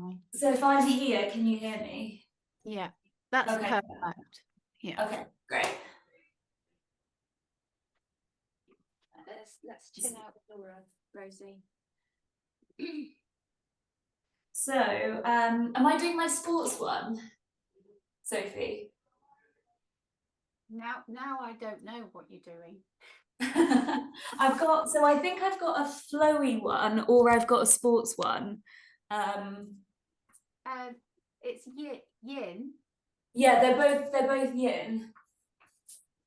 fine. So if I'm here, can you hear me? Yeah, that's Okay. perfect. Yeah. Okay, great. Let's chill out with Laura, Rosie. So, am I doing my sports one, Sophie? Now I don't know what you're doing. I think I've got a flowy one or I've got a sports one. It's yin. Yeah, they're both yin.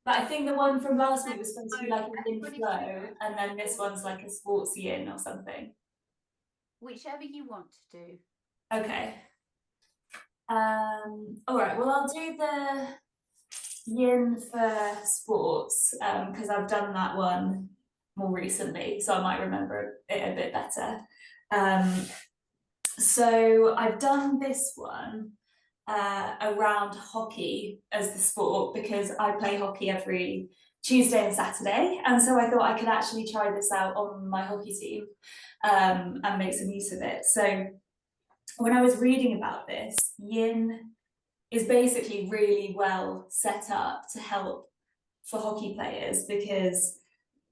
But I think the one from last week was supposed to be like a yin flow, and then this one's like a sports yin or something. Whichever you want to do. Okay. All right, well, I'll do the yin for sports because I've done that one more recently, so I might remember it a bit better. So I've done this one around hockey as the sport because I play hockey every Tuesday and Saturday, and so I thought I could actually try this out on my hockey team and make some use of it. So when I was reading about this, yin is basically really well set up to help for hockey players because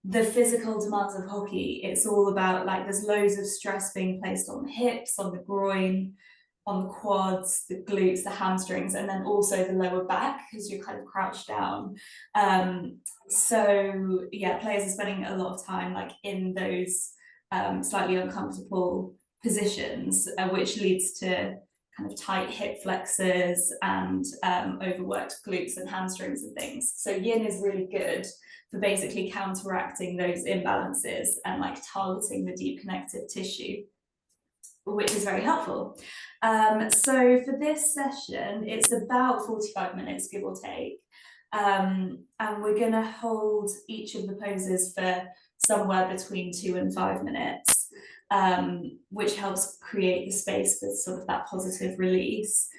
the physical demands of hockey, it's all about like there's loads of stress being placed on the hips, on the groin, on the quads, the glutes, the hamstrings, and then also the lower back because you're kind of crouched down. So yeah, players are spending a lot of time like in those slightly uncomfortable positions, which leads to kind of tight hip flexors and overworked glutes and hamstrings and things. So yin is really good for basically counteracting those imbalances and like targeting the deep connective tissue, which is very helpful. So for this session, it's about 45 minutes, give or take. And we're going to hold each of the poses for somewhere between 2 and 5 minutes, which helps create the space for sort of that positive release.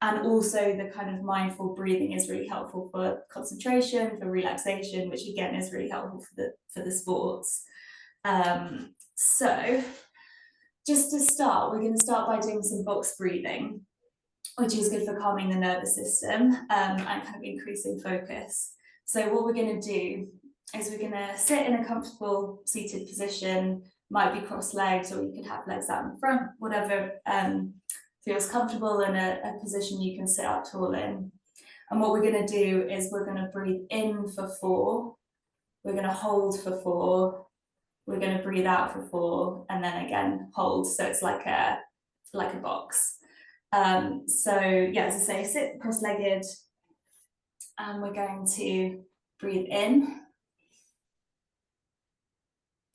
And also the kind of mindful breathing is really helpful for concentration, for relaxation, which again is really helpful for the sports. So just to start, we're going to start by doing some box breathing, which is good for calming the nervous system and kind of increasing focus. So what we're going to do is we're going to sit in a comfortable seated position, might be crossed legs, or you could have legs out in front, whatever feels comfortable in a position you can sit up tall in. And what we're going to do is we're going to breathe in for 4, we're going to hold for 4, we're going to breathe out for 4, and then again hold. So it's like a box. So yeah, as I say, sit cross-legged, and we're going to breathe in.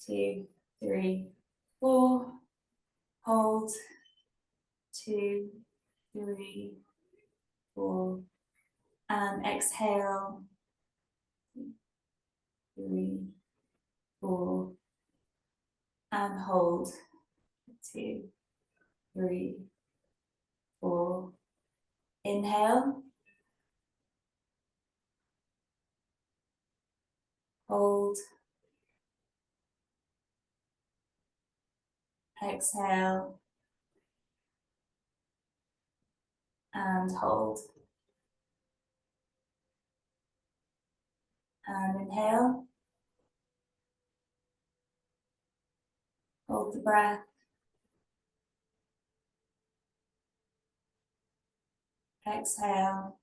2, 3, 4. Hold. 2, 3, 4. And exhale. 3, 4. And hold. 2, 3, 4. Inhale. Hold. Exhale. And hold. And inhale. Hold the breath. Exhale.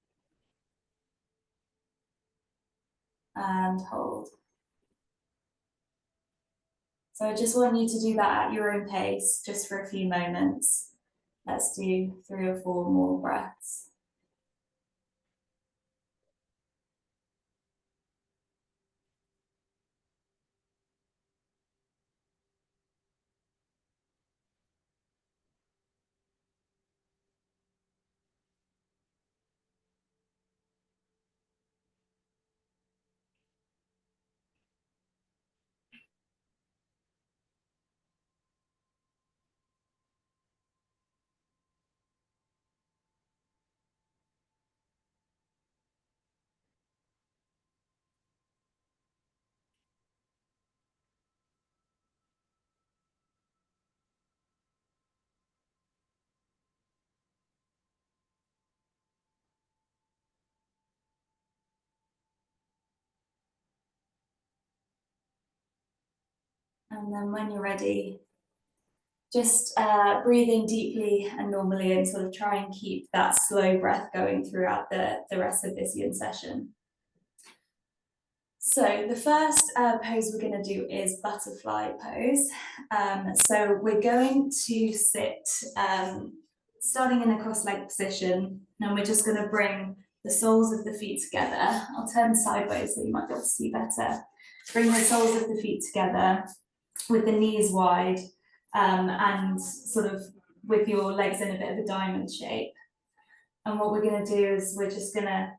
And hold. So I just want you to do that at your own pace, just for a few moments. Let's do 3 or 4 more breaths. And then when you're ready, just breathing deeply and normally, and sort of try and keep that slow breath going throughout the rest of this yin session. So the first pose we're going to do is butterfly pose. So we're going to sit starting in a cross-legged position, and we're just going to bring the soles of the feet together. I'll turn sideways so you might be able to see better. Bring the soles of the feet together with the knees wide, and sort of with your legs in a bit of a diamond shape. And what we're going to do is we're just going to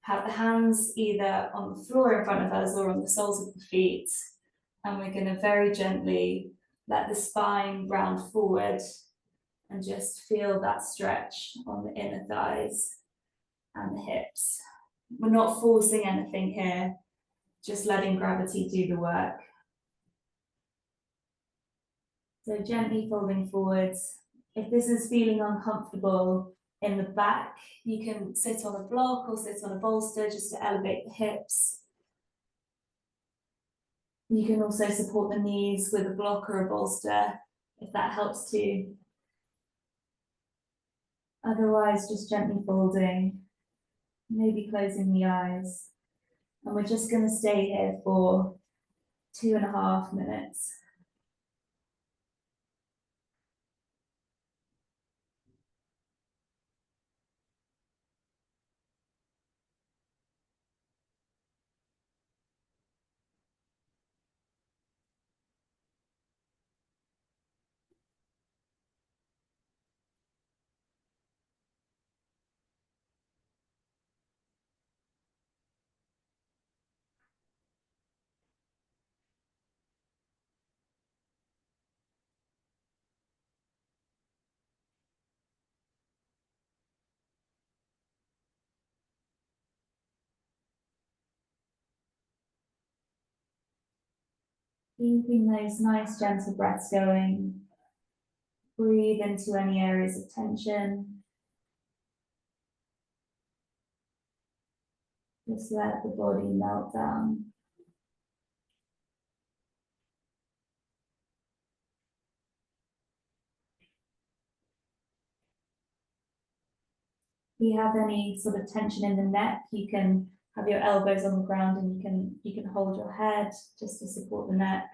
have the hands either on the floor in front of us or on the soles of the feet. And we're going to very gently let the spine round forward and just feel that stretch on the inner thighs and the hips. We're not forcing anything here, just letting gravity do the work. So gently folding forwards. If this is feeling uncomfortable in the back, you can sit on a block or sit on a bolster just to elevate the hips. You can also support the knees with a block or a bolster if that helps too. Otherwise, just gently folding, maybe closing the eyes. And we're just going to stay here for 2.5 minutes. Keeping those nice gentle breaths going. Breathe into any areas of tension. Just let the body melt down. If you have any sort of tension in the neck, you can have your elbows on the ground and you can hold your head just to support the neck.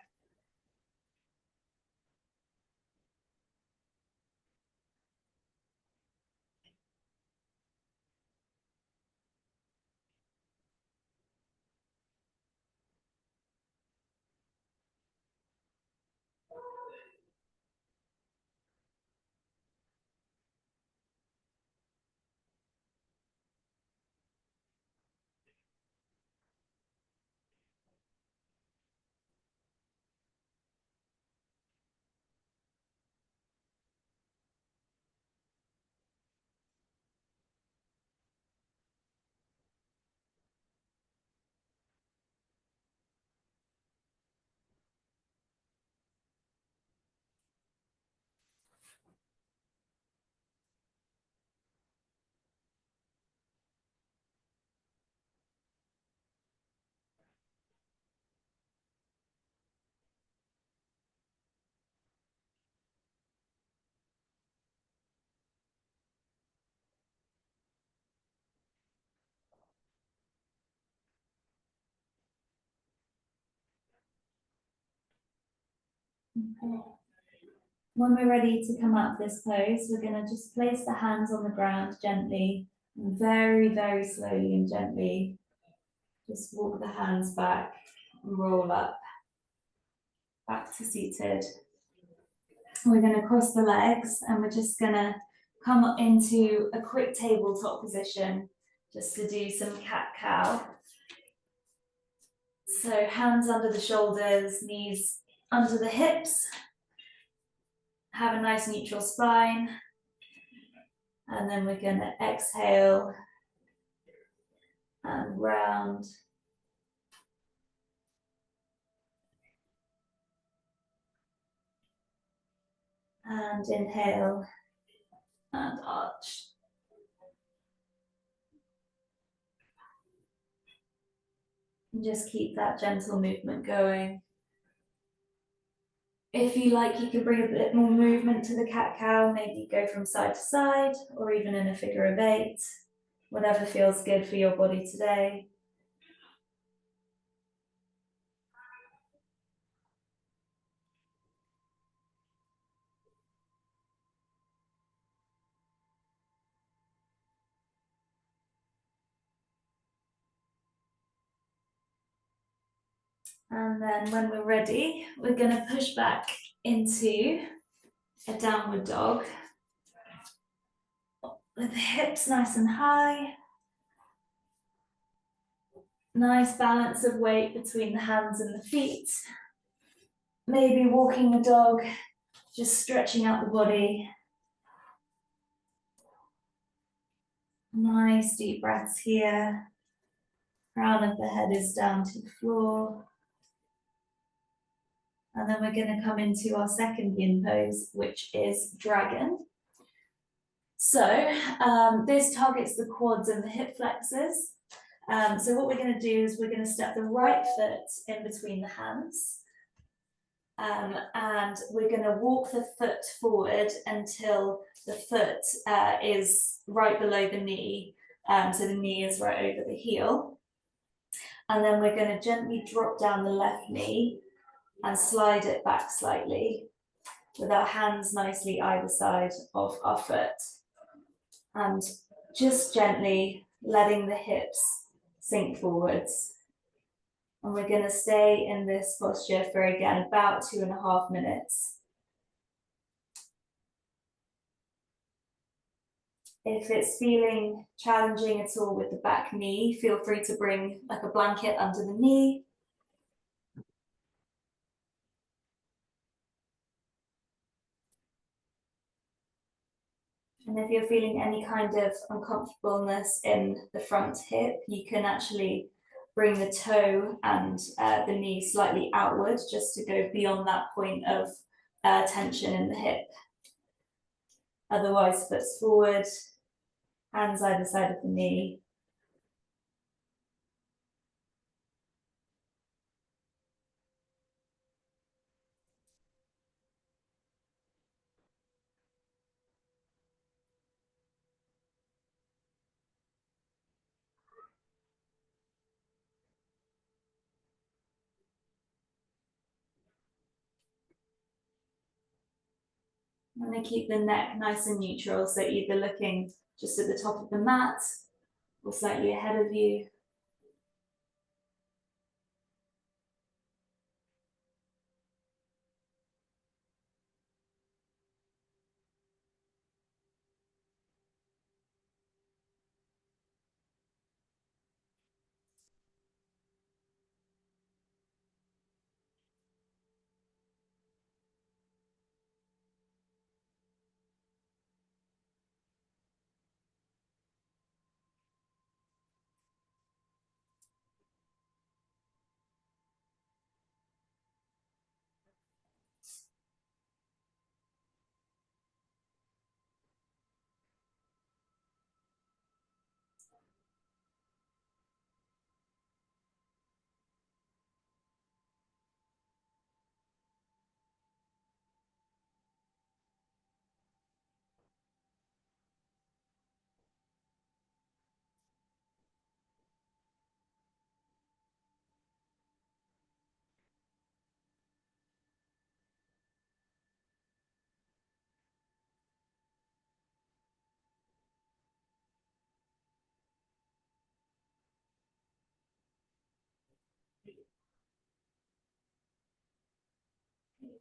Okay. When we're ready to come out of this pose, we're going to just place the hands on the ground gently, and very, very slowly and gently just walk the hands back and roll up, back to seated. We're going to cross the legs and we're just going to come up into a quick tabletop position just to do some cat-cow. So hands under the shoulders, knees under the hips. Have a nice neutral spine. And then we're going to exhale and round. And inhale and arch. And just keep that gentle movement going. If you like, you can bring a bit more movement to the cat-cow, maybe go from side to side, or even in a figure of 8, whatever feels good for your body today. And then when we're ready, we're going to push back into a downward dog with the hips nice and high. Nice balance of weight between the hands and the feet. Maybe walking the dog, just stretching out the body. Nice deep breaths here. Crown of the head is down to the floor. And then we're going to come into our second yin pose, which is dragon. So this targets the quads and the hip flexors. So what we're going to do is we're going to step the right foot in between the hands. And we're going to walk the foot forward until the foot is right below the knee. So the knee is right over the heel. And then we're going to gently drop down the left knee and slide it back slightly with our hands nicely either side of our foot. And just gently letting the hips sink forwards. And we're going to stay in this posture for, again, about 2.5 minutes. If it's feeling challenging at all with the back knee, feel free to bring like a blanket under the knee. And if you're feeling any kind of uncomfortableness in the front hip, you can actually bring the toe and the knee slightly outward just to go beyond that point of tension in the hip. Otherwise, foot's forward, hands either side of the knee. I'm going to keep the neck nice and neutral, so either looking just at the top of the mat or slightly ahead of you.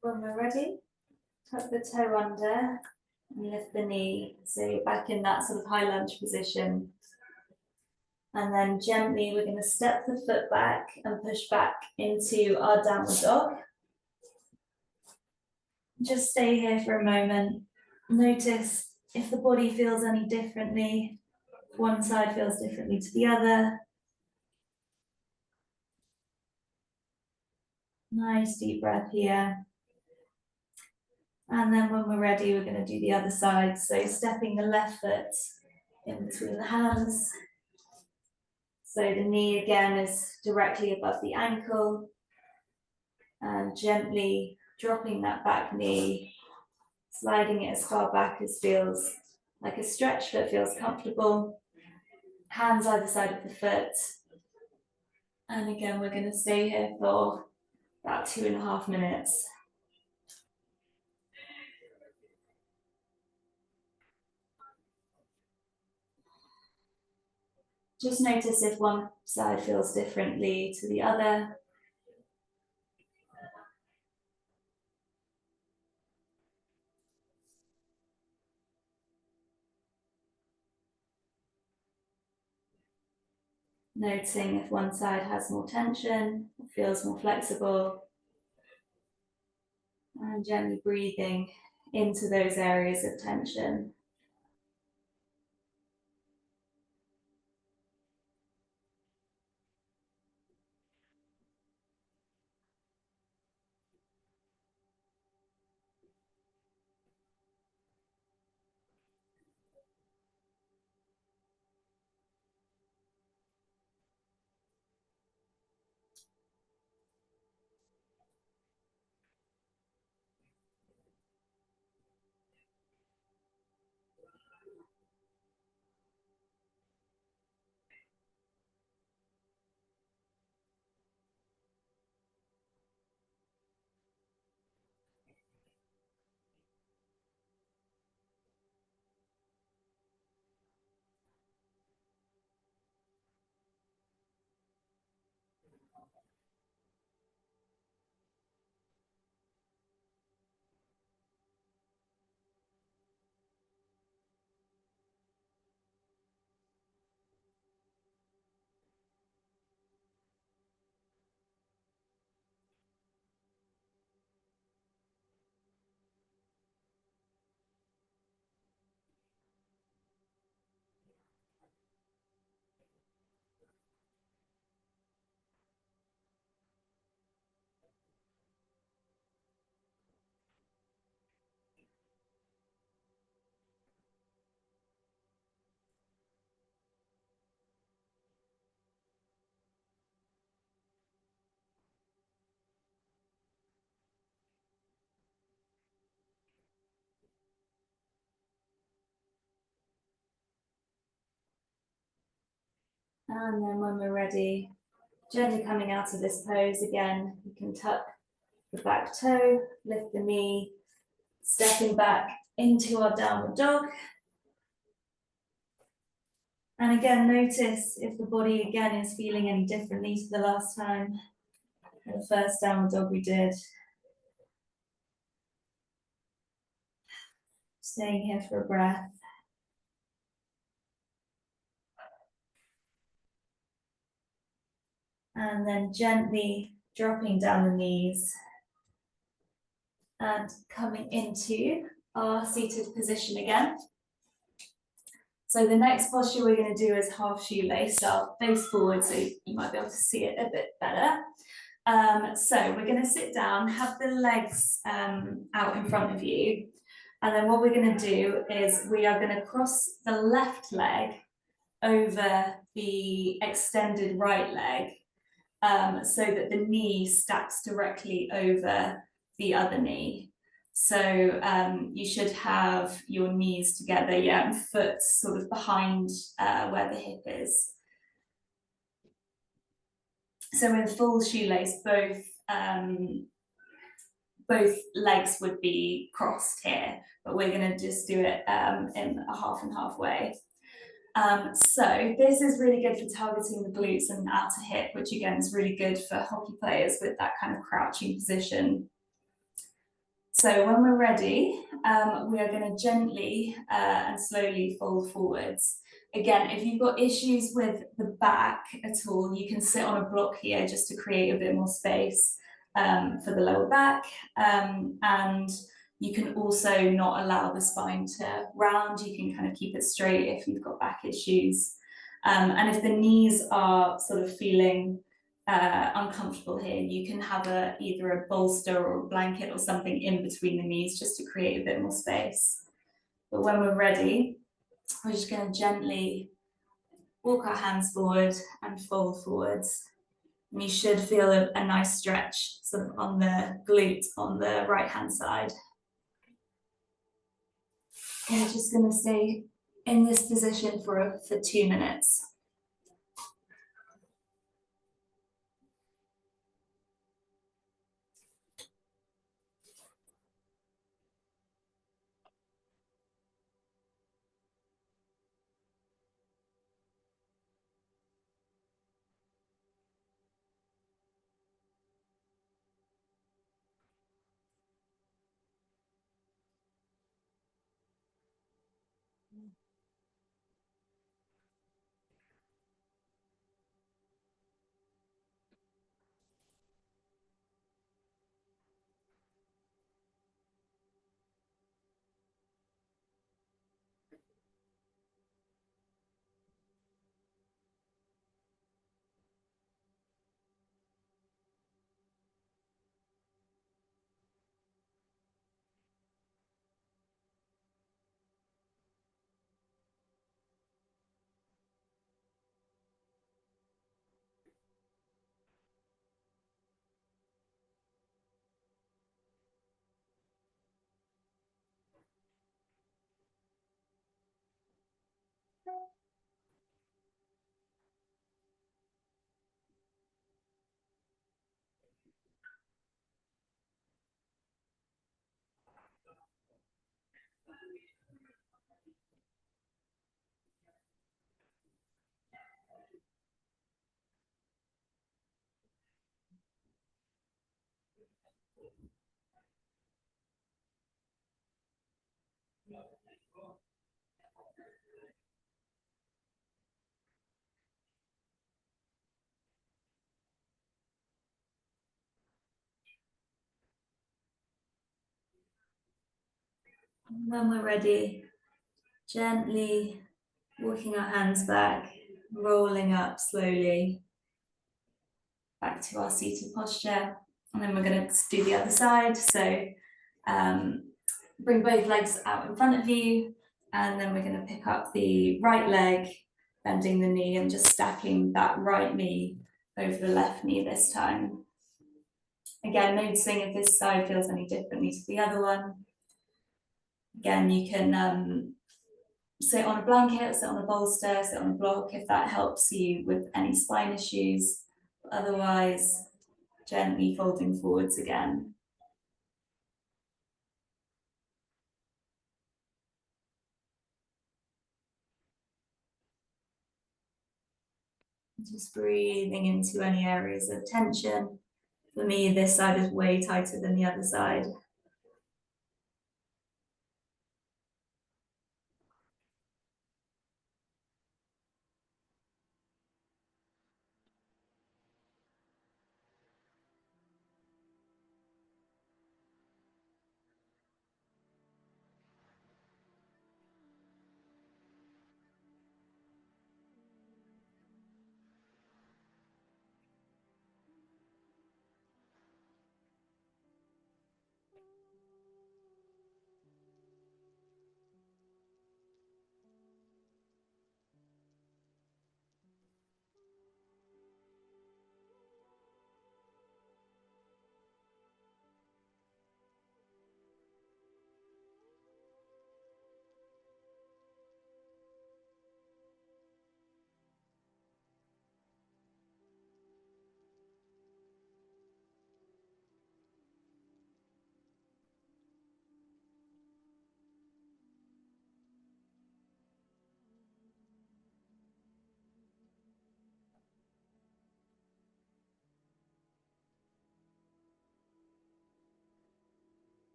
When we're ready, tuck the toe under and lift the knee, so you're back in that sort of high lunge position. And then gently we're going to step the foot back and push back into our downward dog. Just stay here for a moment. Notice if the body feels any differently. One side feels differently to the other. Nice deep breath here. And then when we're ready, we're going to do the other side. So stepping the left foot in between the hands. So the knee again is directly above the ankle. And gently dropping that back knee, sliding it as far back as feels like a stretch that feels comfortable. Hands either side of the foot. And again, we're going to stay here for about 2.5 minutes. Just notice if one side feels differently to the other. Noticing if one side has more tension, feels more flexible, and gently breathing into those areas of tension. And then when we're ready, gently coming out of this pose again, you can tuck the back toe, lift the knee, stepping back into our downward dog. And again, notice if the body again is feeling any differently to the last time, the first downward dog we did. Staying here for a breath. And then gently dropping down the knees and coming into our seated position again. So the next posture we're going to do is half shoelace. So I'll face forward so you might be able to see it a bit better. So we're going to sit down, have the legs out in front of you. And then what we're going to do is we are going to cross the left leg over the extended right leg, so that the knee stacks directly over the other knee. So you should have your knees together, and foot sort of behind where the hip is. So in full shoelace, both legs would be crossed here, but we're going to just do it in a half and half way. So this is really good for targeting the glutes and outer hip, which again is really good for hockey players with that kind of crouching position. So when we're ready, we are going to gently and slowly fold forwards. Again, if you've got issues with the back at all, you can sit on a block here just to create a bit more space for the lower back. And you can also not allow the spine to round. You can kind of keep it straight if you've got back issues. And if the knees are sort of feeling uncomfortable here, you can have either a bolster or a blanket or something in between the knees just to create a bit more space. But when we're ready, we're just going to gently walk our hands forward and fold forwards. And you should feel a nice stretch sort of on the glute on the right hand side. Okay, just going to stay in this position for 2 minutes. When we're ready, gently walking our hands back, rolling up slowly back to our seated posture. And then we're going to do the other side. So bring both legs out in front of you, and then we're going to pick up the right leg, bending the knee and just stacking that right knee over the left knee this time. Again, noticing if this side feels any differently to the other one. Again, you can sit on a blanket, sit on a bolster, sit on a block if that helps you with any spine issues. Otherwise, gently folding forwards again. Just breathing into any areas of tension. For me, this side is way tighter than the other side.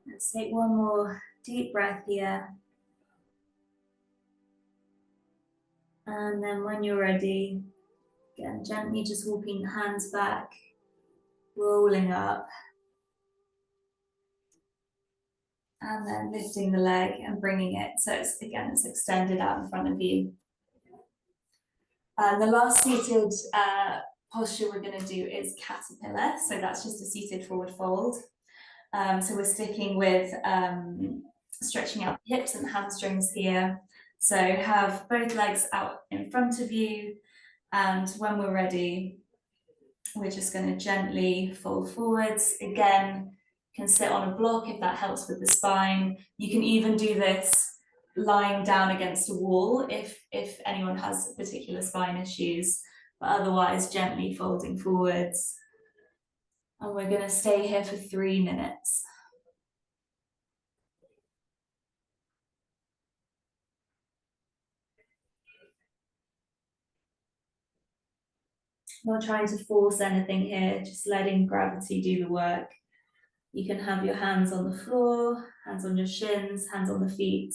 Let's take one more deep breath here. And then when you're ready, again, gently just walking the hands back, rolling up. And then lifting the leg and bringing it, so it's extended out in front of you. The last seated posture we're going to do is caterpillar, so that's just a seated forward fold. So we're sticking with stretching out the hips and hamstrings here. So have both legs out in front of you, and when we're ready, we're just going to gently fold forwards. Again, can sit on a block if that helps with the spine. You can even do this lying down against a wall if anyone has particular spine issues, but otherwise gently folding forwards. And we're going to stay here for 3 minutes. Not trying to force anything here, just letting gravity do the work. You can have your hands on the floor, hands on your shins, hands on the feet,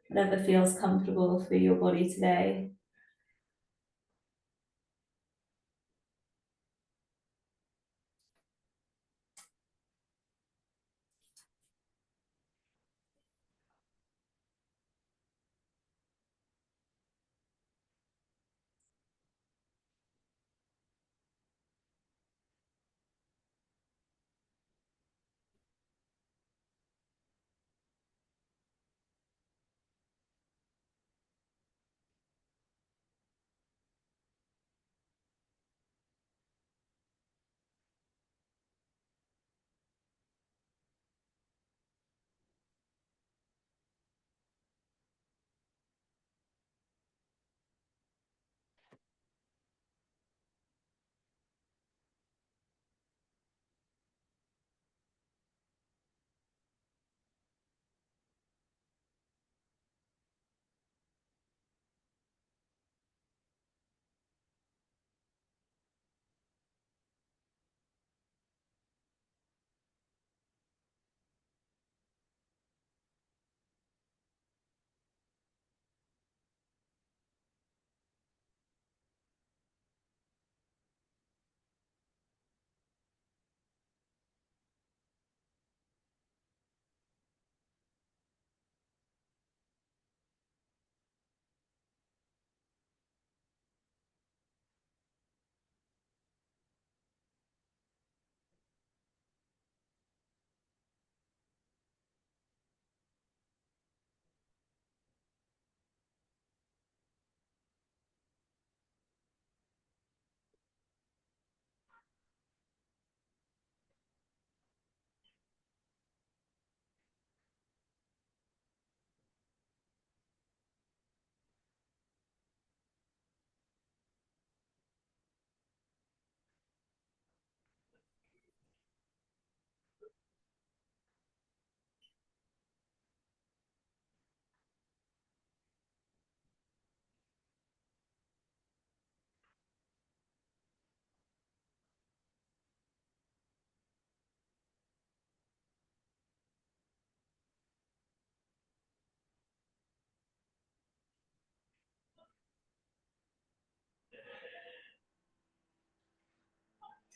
whatever feels comfortable for your body today.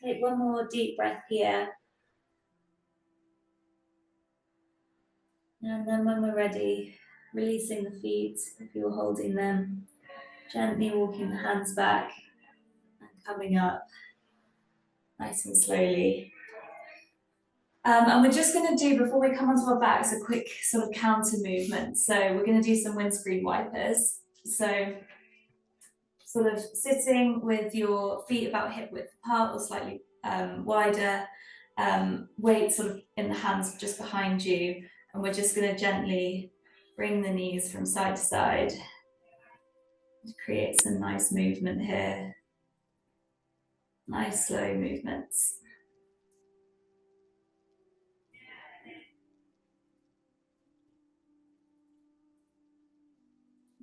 Take one more deep breath here. And then when we're ready, releasing the feet if you're holding them, gently walking the hands back and coming up nice and slowly. And we're just going to do, before we come onto our backs, a quick sort of counter movement. So we're going to do some windscreen wipers. So sort of sitting with your feet about hip width apart or slightly wider, weight sort of in the hands just behind you. And we're just going to gently bring the knees from side to side to create some nice movement here. Nice slow movements.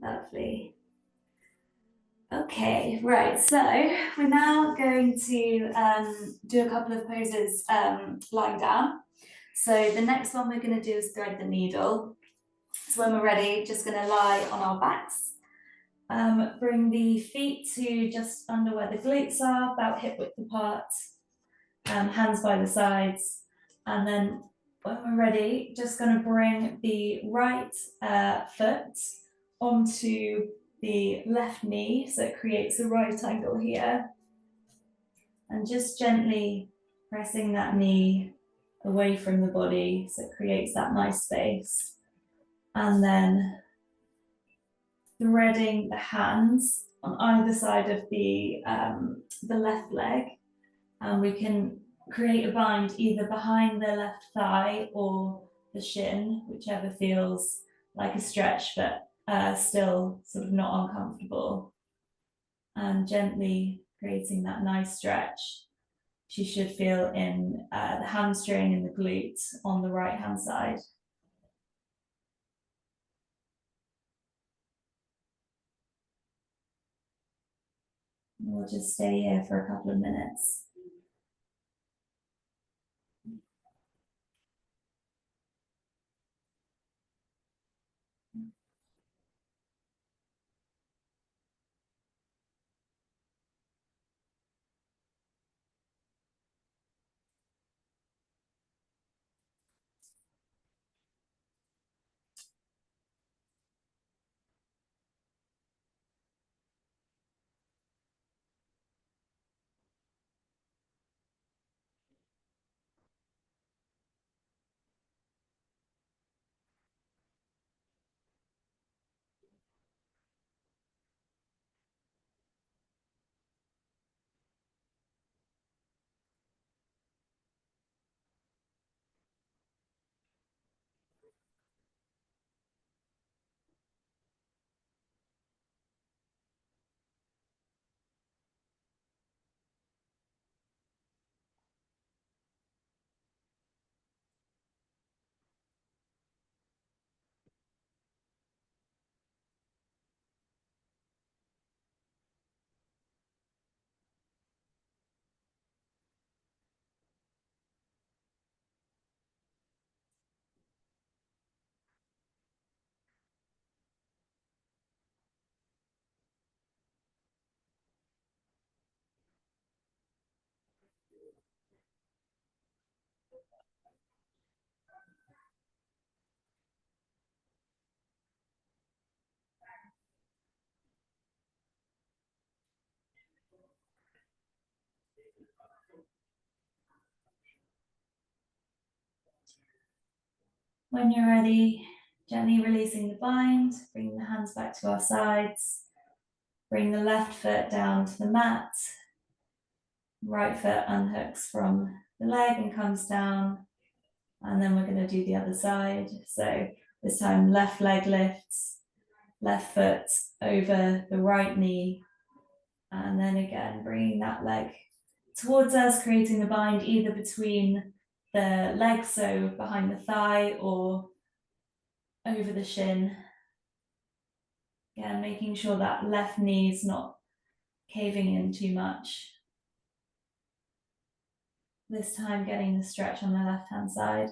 Lovely. Okay, right, so we're now going to do a couple of poses lying down. So the next one we're going to do is thread the needle. So when we're ready, just going to lie on our backs Bring the feet to just under where the glutes are, about hip width apart, hands by the sides. And then when we're ready, just going to bring the right foot onto the left knee, so it creates a right angle here. And just gently pressing that knee away from the body, so it creates that nice space. And then threading the hands on either side of the left leg, and we can create a bind either behind the left thigh or the shin, whichever feels like a stretch but still sort of not uncomfortable. And gently creating that nice stretch. She should feel in the hamstring and the glute on the right hand side. We'll just stay here for a couple of minutes. When you're ready, gently releasing the bind, bring the hands back to our sides, bring the left foot down to the mat, right foot unhooks from the leg and comes down, and then we're going to do the other side. So this time left leg lifts, left foot over the right knee, and then again bringing that leg towards us, creating the bind either between the legs, so behind the thigh, or over the shin. Again, making sure that left knee is not caving in too much. This time getting the stretch on the left hand side.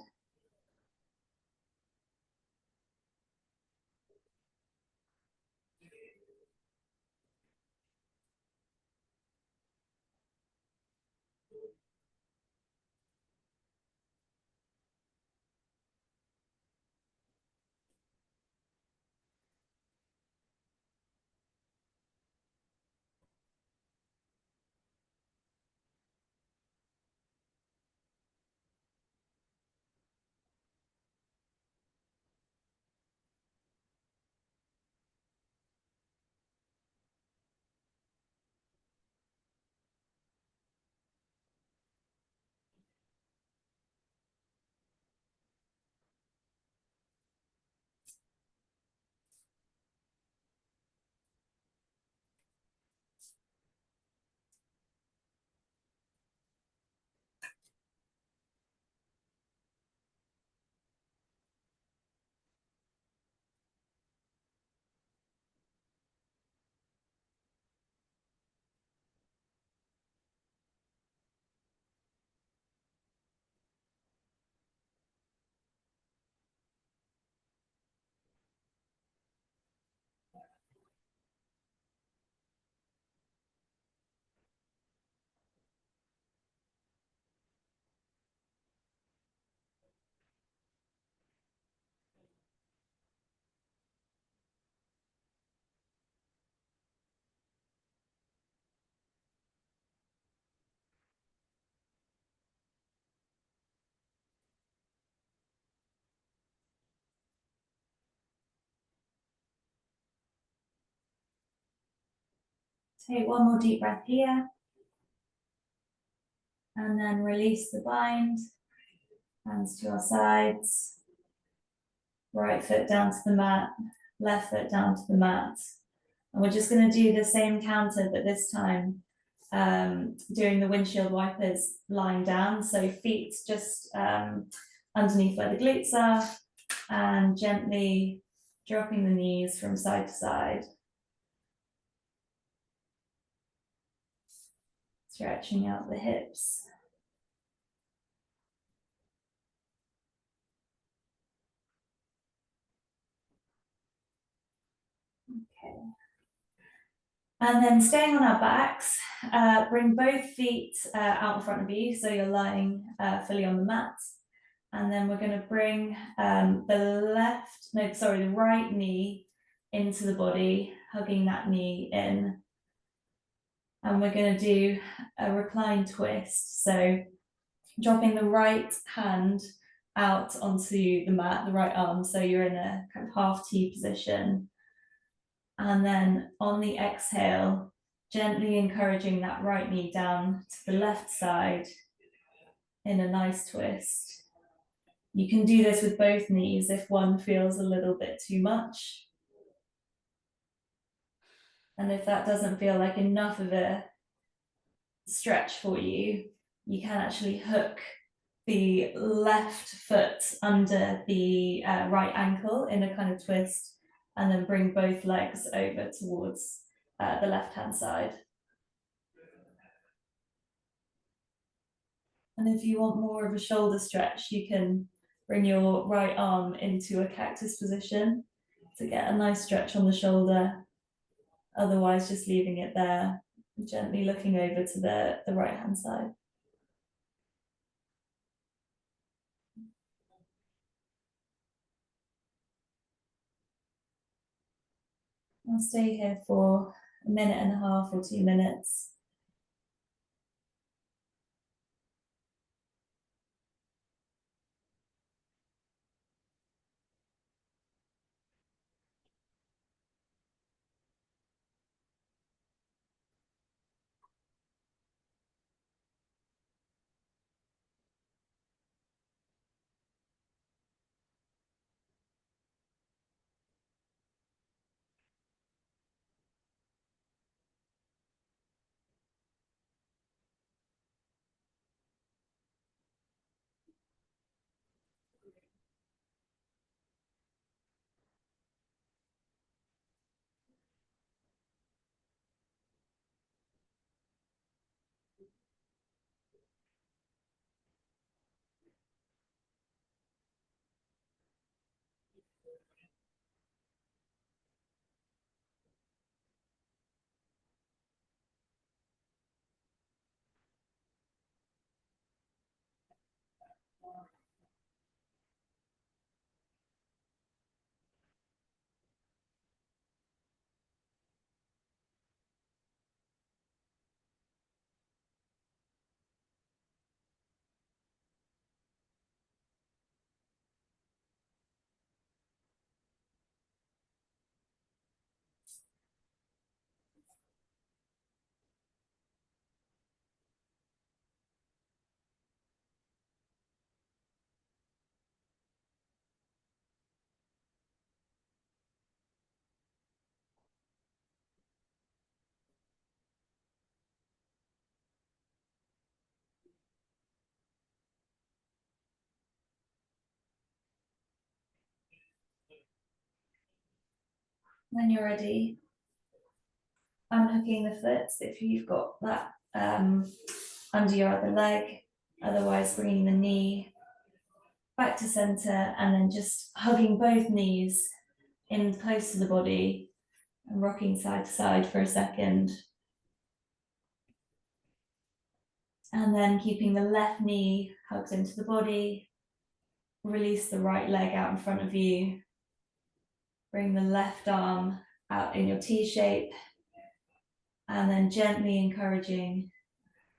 Take one more deep breath here. And then release the bind. Hands to your sides. Right foot down to the mat, left foot down to the mat. And we're just going to do the same counter, but this time doing the windshield wipers lying down. So feet just underneath where the glutes are, and gently dropping the knees from side to side. Stretching out the hips. Okay. And then staying on our backs, bring both feet out in front of you, so you're lying fully on the mat. And then we're going to bring the right knee into the body, hugging that knee in. And we're going to do a recline twist. So dropping the right hand out onto the mat, the right arm, so you're in a kind of half T position. And then on the exhale, gently encouraging that right knee down to the left side in a nice twist. You can do this with both knees if one feels a little bit too much. And if that doesn't feel like enough of a stretch for you, you can actually hook the left foot under the right ankle in a kind of twist, and then bring both legs over towards the left-hand side. And if you want more of a shoulder stretch, you can bring your right arm into a cactus position to get a nice stretch on the shoulder. Otherwise, just leaving it there, gently looking over to the right-hand side. I'll stay here for a minute and a half or 2 minutes. When you're ready, unhooking the foot if you've got that under your other leg. Otherwise, bringing the knee back to center, and then just hugging both knees in close to the body and rocking side to side for a second. And then keeping the left knee hugged into the body. Release the right leg out in front of you. Bring the left arm out in your T shape. And then gently encouraging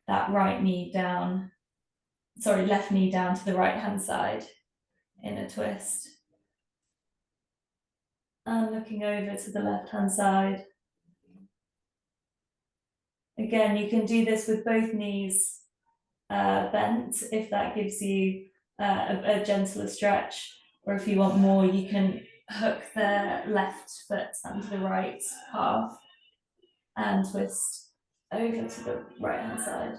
that left knee down to the right hand side in a twist. And looking over to the left hand side. Again, you can do this with both knees bent if that gives you a gentler stretch, or if you want more, you can hook the left foot under the right calf and twist over to the right hand side.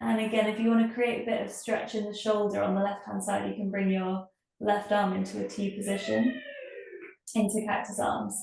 And again, if you want to create a bit of stretch in the shoulder on the left hand side, you can bring your left arm into a T position, into cactus arms.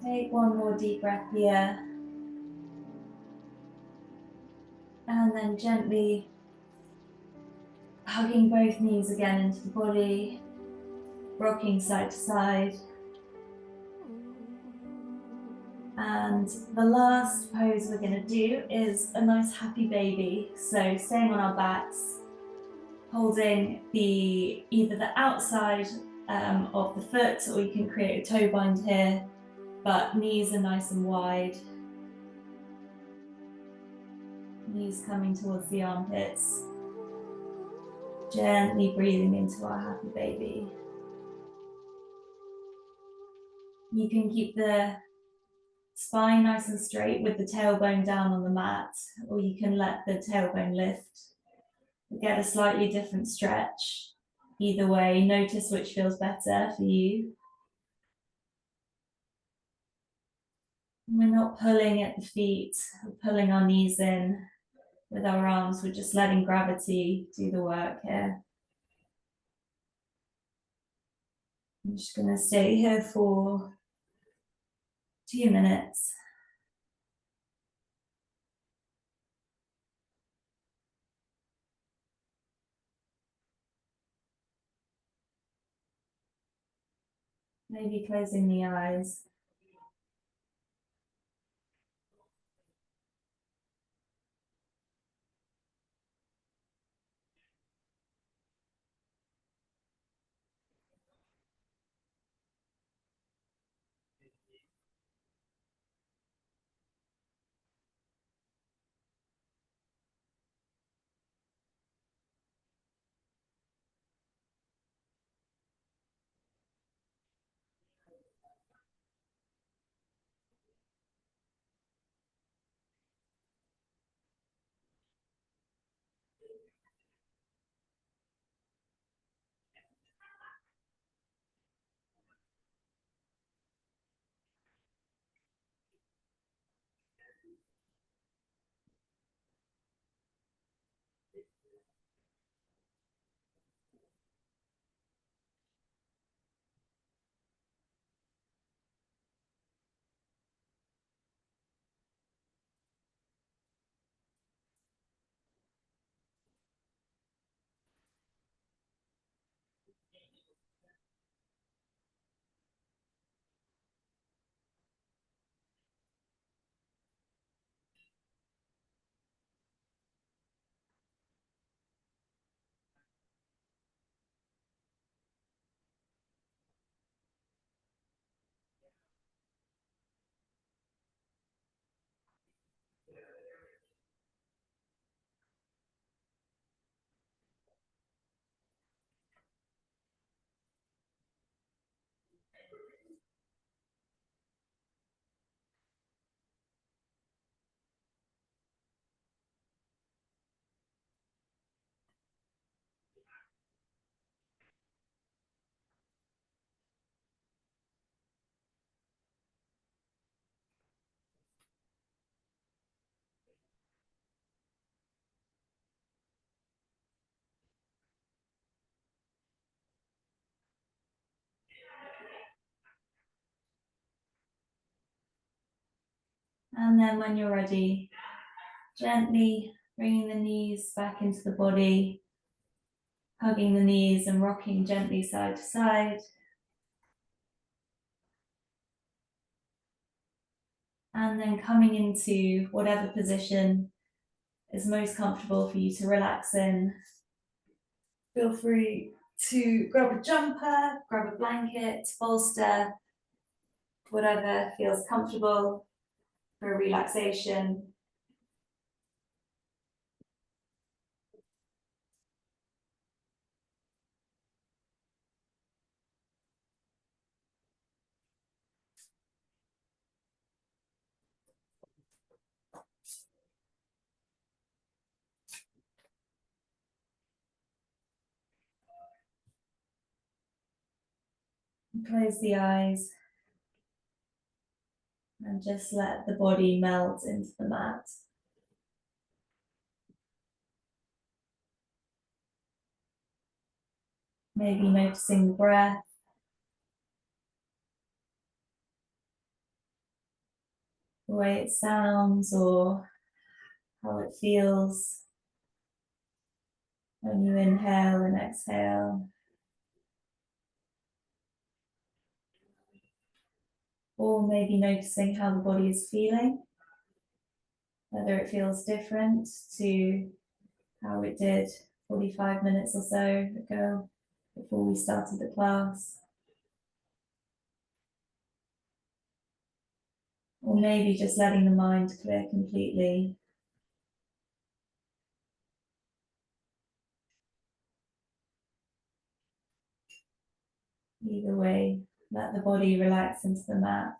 Take one more deep breath here. And then gently hugging both knees again into the body, rocking side to side. And the last pose we're going to do is a nice happy baby. So staying on our backs, holding either the outside of the foot, or you can create a toe bind here, but knees are nice and wide. Knees coming towards the armpits. Gently breathing into our happy baby. You can keep the spine nice and straight with the tailbone down on the mat, or you can let the tailbone lift. Get a slightly different stretch. Either way, notice which feels better for you. We're not pulling at the feet, we're pulling our knees in with our arms. We're just letting gravity do the work here. I'm just going to stay here for 2 minutes. Maybe closing the eyes. And then when you're ready, gently bringing the knees back into the body, hugging the knees and rocking gently side to side. And then coming into whatever position is most comfortable for you to relax in. Feel free to grab a jumper, grab a blanket, bolster, whatever feels comfortable for relaxation. Close the eyes and just let the body melt into the mat. Maybe noticing the breath, the way it sounds or how it feels when you inhale and exhale. Or maybe noticing how the body is feeling, whether it feels different to how it did 45 minutes or so ago before we started the class. Or maybe just letting the mind clear completely. Either way, let the body relax into the mat.